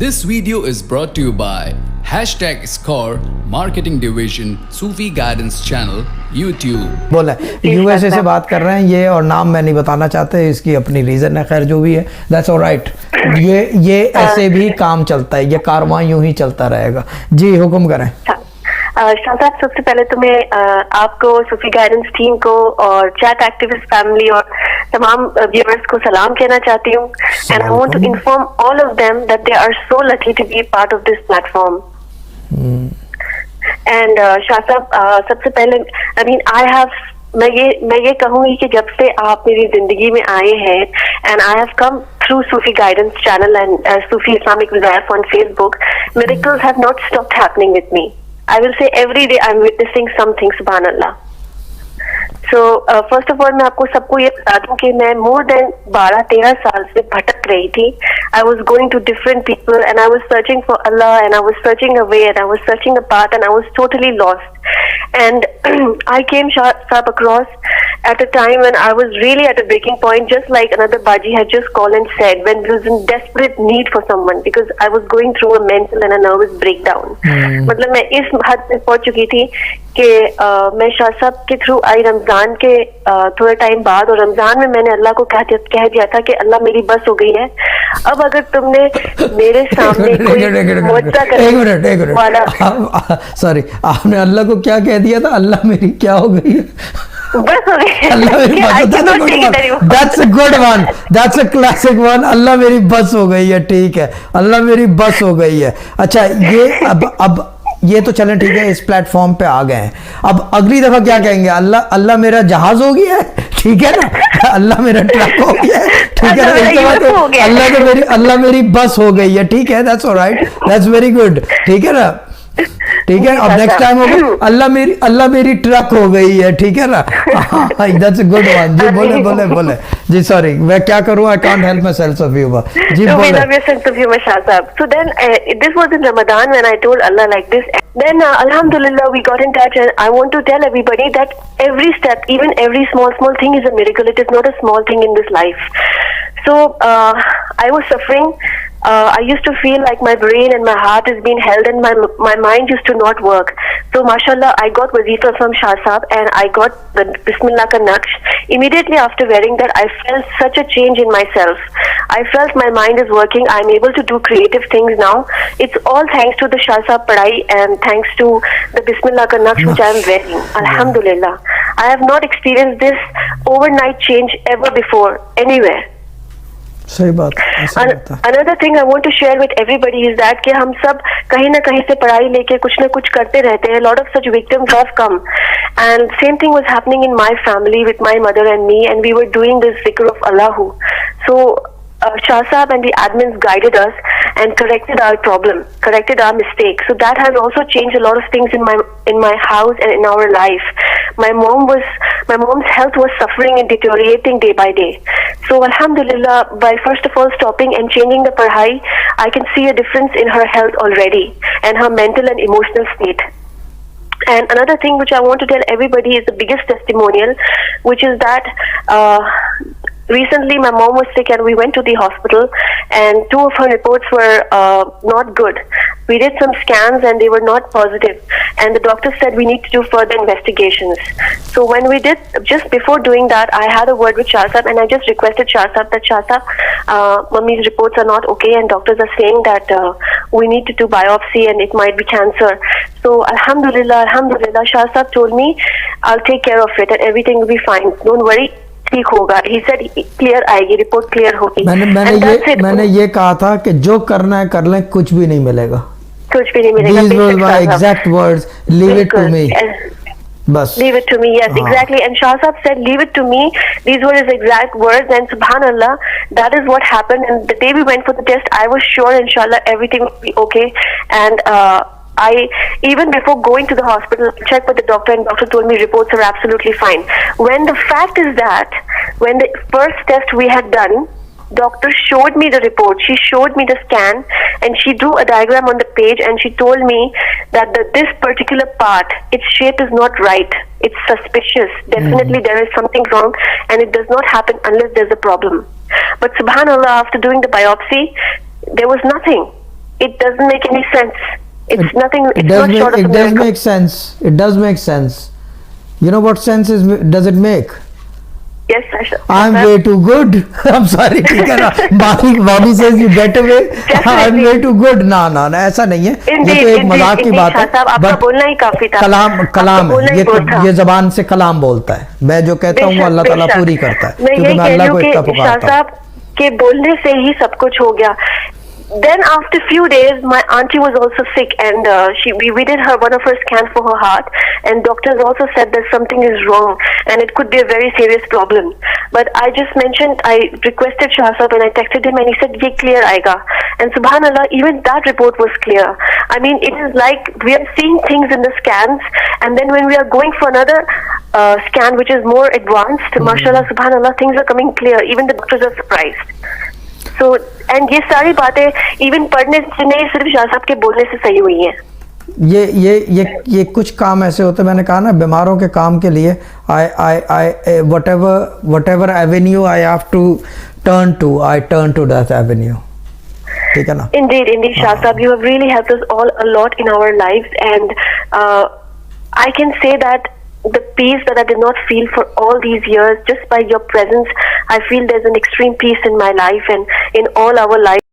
This video is brought to you by #Score Marketing Division Sufi Guidance Channel YouTube। बोला USA से बात कर रहे हैं ये, और नाम मैं नहीं बताना चाहते, इसकी अपनी रीज़न है, खैर जो भी है दैट्स ऑलराइट। ये ऐसे भी काम चलता है, ये कारवां यूं ही चलता रहेगा। जी हुक्म करें। शाह साहब, सबसे पहले तो मैं आपको, सूफी गाइडेंस टीम को और चैट एक्टिविस्ट फैमिली और तमाम व्यूअर्स को सलाम कहना चाहती हूँ। And I want to inform all of them that they are so lucky to be part of this platform. And Shah साहब, सबसे पहले मैं ये कहूंगी कि जब से आप मेरी जिंदगी में आए हैं, and I have come through Sufi guidance channel and Sufi Islamic Wazaif on Facebook, miracles have not stopped happening with me. I will say every day I'm witnessing something, subhanallah. So first of all, मैं आपको सबको ये बता दूं कि मैं more than 12-13 साल से भटक रही थी। I was going to different people and I was searching for Allah and I was searching a way and I was searching a path and I was totally lost. And I came Saab across at a time when I was really at a breaking point, just like another Baji had just called and said, when I was in desperate need for someone because I was going through a mental and a nervous breakdown. मतलब मैं इस हद पे पहुंच चुकी थी कि मैं शाह साहब के थ्रू आई रमजान के थोड़े टाइम बाद, और रमजान में मैंने अल्लाह को कह दिया था कि अल्लाह मेरी बस हो गई है, अब अगर तुमने मेरे सामने एक मिनट सॉरी, आपने अल्लाह को क्या कह दिया था? अल्लाह मेरी क्या हो गई है? बस हो गई। अल्लाह मेरी बस। That's a good one. That's a classic one. अल्लाह मेरी बस हो गई है, ठीक है, अल्लाह मेरी बस हो गई है। अच्छा, ये अब ये तो चलें, ठीक है, इस प्लेटफॉर्म पे आ गए हैं, अब अगली दफा क्या कहेंगे? अल्लाह मेरा जहाज हो गया है, ठीक है ना, अल्लाह मेरा ट्रक हो गया है, ठीक है ना, अल्लाह मेरी बस हो गई है, ठीक है, that's alright, that's very good, ठीक है ना, ठीक है। अब नेक्स्ट टाइम होगा अल्लाह मेरी ट्रक हो गई है, ठीक है ना, दैट्स अ गुड वन। जी बोले जी, सॉरी मैं क्या करूं, I can't help my self of humour. जी बोले। We love your sense of humor, Shah Saab. So then this was in Ramadan when I told Allah like this. Then alhamdulillah we got in touch, and I want to tell everybody that every step, even every small thing is a miracle. It is not a small thing in this life. So I was suffering. I used to feel like my brain and my heart is being held and my mind used to not work. So mashallah, I got Wazifa from Shah Saab and I got the Bismillah ka Naqsh. Immediately after wearing that, I felt such a change in myself. I felt my mind is working. I'm able to do creative things now. It's all thanks to the Shah Saab padai and thanks to the Bismillah ka Naqsh which I am wearing. Alhamdulillah. I have not experienced this overnight change ever before anywhere. सही बात। Another thing I want to share with everybody is that कि हम सब कहीं ना कहीं से पढ़ाई लेके कुछ ना कुछ करते रहते हैं। Lot of such victims have come, and same thing was happening in my family with my mother and me, and we were doing this zikr of Allahu. So Shah Saab and the admins guided us and corrected our problem, corrected our mistake. So that has also changed a lot of things in my house and in our life. My mom's health was suffering and deteriorating day by day. So alhamdulillah, by first of all stopping and changing the padhai, I can see a difference in her health already and her mental and emotional state. And another thing which I want to tell everybody is the biggest testimonial, which is that recently my mom was sick and we went to the hospital and 2 of her reports were not good. We did some scans and they were not positive, and the doctor said we need to do further investigations. So when we did, just before doing that, I had a word with Shah Saab and I just requested Shah Saab that Shah Saab, Mummy's reports are not okay and doctors are saying that we need to do biopsy and it might be cancer. So alhamdulillah, Shah Saab told me I'll take care of it and everything will be fine. Don't worry, ठीक होगा। He said clear आएगी, report clear होगी। मैंने ये कहा था कि जो करना है कर लें, कुछ भी नहीं मिलेगा, कुछ भी नहीं मिलेगा। These were my exact words. Leave it to me. Bas. Leave it to me. Yes, exactly. And Shah Saab said, "Leave it to me." These were his exact words. And Subhanallah, that is what happened. And the day we went for the test, I was sure, inshallah, everything would be okay. And I, even before going to the hospital, checked with the doctor, and doctor told me reports are absolutely fine. When the fact is that, when the first test we had done, doctor showed me the report, she showed me the scan, and she drew a diagram on the page, and she told me that this particular part, its shape is not right. It's suspicious. Definitely there is something wrong, and it does not happen unless there's a problem. But subhanallah, after doing the biopsy, there was nothing. it doesn't make any sense. It's nothing. It It's does not make, short of it a does miracle. make sense. It does make sense. You know what sense does it make? Yes, Sasha. I'm way too good. I'm sorry, ठीक है ना? Bobby says you get away. I'm way too good. ना ऐसा नहीं है. ये तो एक मजाक की बात है. आपका बोलना ही काफी था. कलाम है. ये जबान से कलाम बोलता है. मैं जो कहता हूँ वो अल्लाह ताला पूरी करता है. क्योंकि मैं अल्लाह को इतना पुकारता हूँ. के बोलने से ही सब कुछ हो गया. Then after few days, my auntie was also sick, and we did one of her scans for her heart, and doctors also said that something is wrong, and it could be a very serious problem. But I just mentioned, I requested Shah Saab and I texted him, and he said, "Ye clear aayega." And subhanallah, even that report was clear. I mean, it is like we are seeing things in the scans, and then when we are going for another scan, which is more advanced, mashallah, subhanallah, things are coming clear. Even the doctors are surprised. So, and ये सारी बातें even पढ़ने से नहीं, सिर्फ शाह साहब के बोलने से सही हुई हैं. ये कुछ काम ऐसे होते हैं. मैंने कहा ना, बीमारों के काम के लिए I whatever avenue I have to turn to, I turn to that avenue. ठीक है ना? Indeed, Shah Saab, you have really helped us all a lot in our lives, and I can say that the peace that I did not feel for all these years, just by your presence, I feel there's an extreme peace in my life and in all our lives.